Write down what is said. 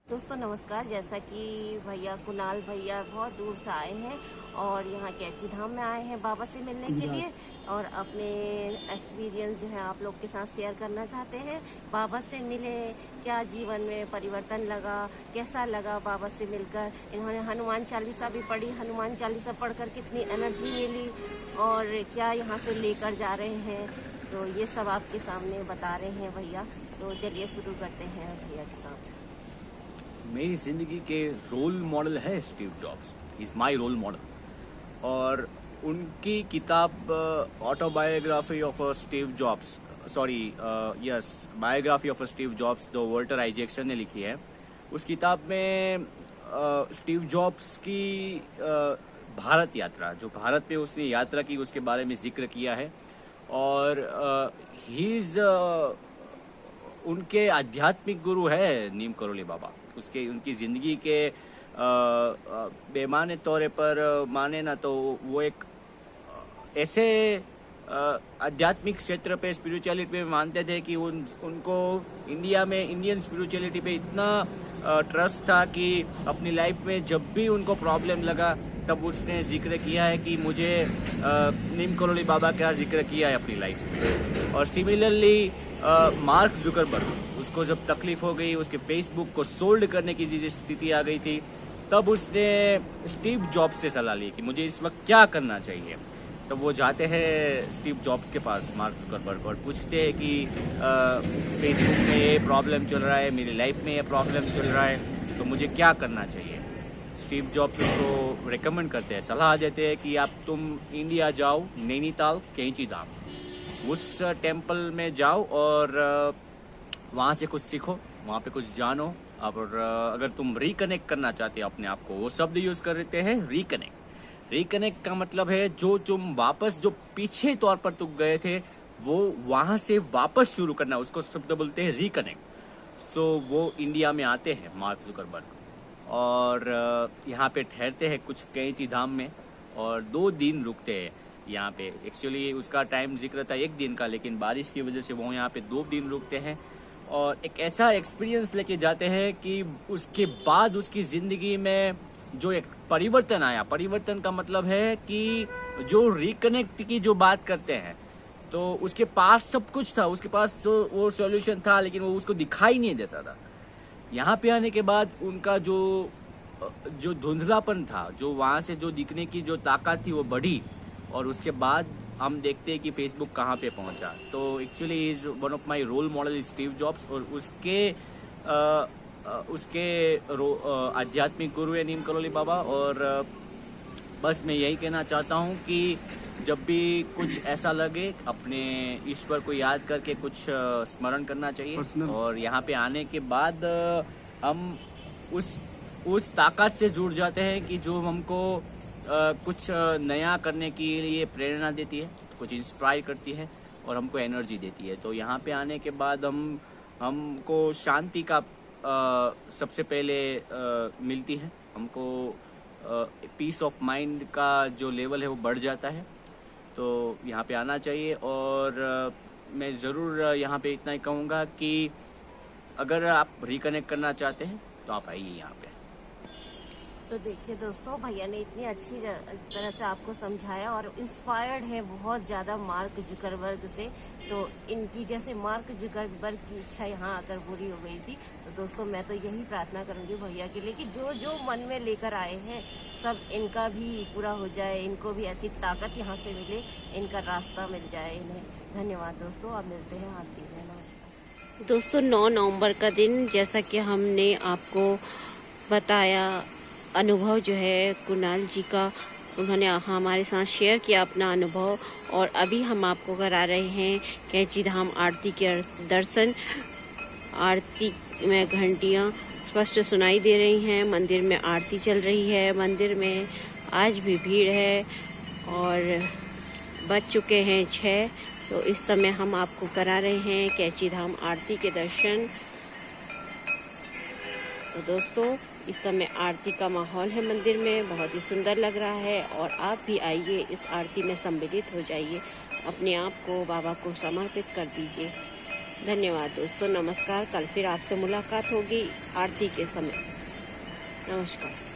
दोस्तों नमस्कार। जैसा कि भैया कुणाल भैया बहुत दूर से आए हैं और यहाँ कैची धाम में आए हैं बाबा से मिलने के लिए और अपने एक्सपीरियंस जो है आप लोग के साथ शेयर करना चाहते हैं। बाबा से मिले, क्या जीवन में परिवर्तन लगा, कैसा लगा बाबा से मिलकर। इन्होंने हनुमान चालीसा भी पढ़ी, हनुमान चालीसा पढ़कर कितनी एनर्जी मिली और क्या यहाँ से लेकर जा रहे हैं, तो ये सब आपके सामने बता रहे हैं भैया। तो चलिए शुरू करते हैं भैया के साथ। मेरी जिंदगी के रोल मॉडल है Steve Jobs, is my role model. और उनकी किताब autobiography of Steve Jobs, biography of Steve Jobs जो वॉल्टर आइजैक्सन ने लिखी है, उस किताब में स्टीव जॉब्स की भारत यात्रा, जो भारत में उसने यात्रा की, उसके बारे में जिक्र किया है। और उनके आध्यात्मिक गुरु है नीम करोली बाबा। उनकी जिंदगी के बेमाने तौर पर माने ना तो वो एक ऐसे आध्यात्मिक क्षेत्र पे, स्पिरिचुअलिटी पे मानते थे कि उनको इंडिया में इंडियन स्पिरिचुअलिटी पे इतना ट्रस्ट था कि अपनी लाइफ में जब भी उनको प्रॉब्लम लगा तब उसने जिक्र किया है कि मुझे नीम करोली बाबा का जिक्र किया है अपनी लाइफ में। और सिमिलरली मार्क जुकरबर्ग, उसको जब तकलीफ हो गई, उसके फेसबुक को सोल्ड करने की स्थिति आ गई थी, तब उसने स्टीव जॉब्स से सलाह ली कि मुझे इस वक्त क्या करना चाहिए। तब वो जाते हैं स्टीव जॉब्स के पास, मार्क जुकरबर्ग, और पूछते हैं कि फेसबुक में ये प्रॉब्लम चल रहा है, मेरी लाइफ में ये प्रॉब्लम चल रहा है, तो मुझे क्या करना चाहिए। स्टीव जॉब्स उसको रिकमेंड करते हैं, सलाह देते हैं कि तुम इंडिया जाओ, नैनीताल कैची धाम, उस टेम्पल में जाओ और वहाँ से कुछ सीखो, वहाँ पे कुछ जानो। और अगर तुम रिकनेक्ट करना चाहते हो अपने आप को, वो शब्द यूज कर रहे हैं रिकनेक्ट। रिकनेक्ट का मतलब है जो तुम वापस, जो पीछे तौर पर तुम गए थे, वो वहाँ से वापस शुरू करना, उसको शब्द बोलते हैं रिकनेक्ट। सो वो इंडिया में आते हैं मार्क जुकरबर्ग और यहाँ पे ठहरते हैं कुछ कैची धाम में और 2 दिन रुकते हैं यहाँ पे। एक्चुअली उसका टाइम जिक्र था 1 दिन का, लेकिन बारिश की वजह से वो यहाँ पे 2 दिन रुकते हैं और एक ऐसा एक्सपीरियंस लेके जाते हैं कि उसके बाद उसकी ज़िंदगी में जो एक परिवर्तन आया। परिवर्तन का मतलब है कि जो रिकनेक्ट की जो बात करते हैं, तो उसके पास सब कुछ था, उसके पास वो सॉल्यूशन था, लेकिन वो उसको दिखाई नहीं देता था। यहाँ पे आने के बाद उनका जो धुंधलापन था, जो वहाँ से जो दिखने की जो ताकत थी, वो बढ़ी। और उसके बाद हम देखते हैं कि फेसबुक कहाँ पे पहुँचा। तो actually is one of my role model is Steve Jobs और उसके आध्यात्मिक गुरु है नीम करोली बाबा। और बस मैं यही कहना चाहता हूँ कि जब भी कुछ ऐसा लगे, अपने ईश्वर को याद करके कुछ स्मरण करना चाहिए। और यहाँ पे आने के बाद हम उस ताकत से जुड़ जाते हैं कि जो हमको कुछ नया करने के लिए प्रेरणा देती है, कुछ इंस्पायर करती है और हमको एनर्जी देती है। तो यहाँ पे आने के बाद हमको शांति का सबसे पहले मिलती है। हमको पीस ऑफ माइंड का जो लेवल है वो बढ़ जाता है। तो यहाँ पे आना चाहिए। और मैं ज़रूर यहाँ पे इतना ही कहूँगा कि अगर आप रिकनेक्ट करना चाहते हैं तो आप आइए यहाँ पे। तो देखिए दोस्तों, भैया ने इतनी अच्छी तरह से आपको समझाया और इंस्पायर्ड है बहुत ज़्यादा मार्क जुकरबर्ग से। तो इनकी जैसे मार्क जुकरबर्ग की इच्छा यहाँ आकर पूरी हो गई थी। तो दोस्तों मैं तो यही प्रार्थना करूँगी भैया के लिए कि जो जो मन में लेकर आए हैं सब इनका भी पूरा हो जाए, इनको भी ऐसी ताकत यहाँ से मिले, इनका रास्ता मिल जाए इन्हें। धन्यवाद दोस्तों, आप मिलते हैं आरती में। नमस्कार दोस्तों। 9 नवंबर का दिन, जैसा कि हमने आपको बताया, अनुभव जो है कुणाल जी का, उन्होंने हमारे साथ शेयर किया अपना अनुभव। और अभी हम आपको करा रहे हैं कैची धाम आरती के दर्शन। आरती में घंटियां स्पष्ट सुनाई दे रही हैं, मंदिर में आरती चल रही है, मंदिर में आज भी भीड़ है और बज चुके हैं 6। तो इस समय हम आपको करा रहे हैं कैची धाम आरती के दर्शन। तो दोस्तों इस समय आरती का माहौल है मंदिर में, बहुत ही सुंदर लग रहा है और आप भी आइए, इस आरती में सम्मिलित हो जाइए, अपने आप को बाबा को समर्पित कर दीजिए। धन्यवाद दोस्तों, नमस्कार। कल फिर आपसे मुलाकात होगी आरती के समय। नमस्कार।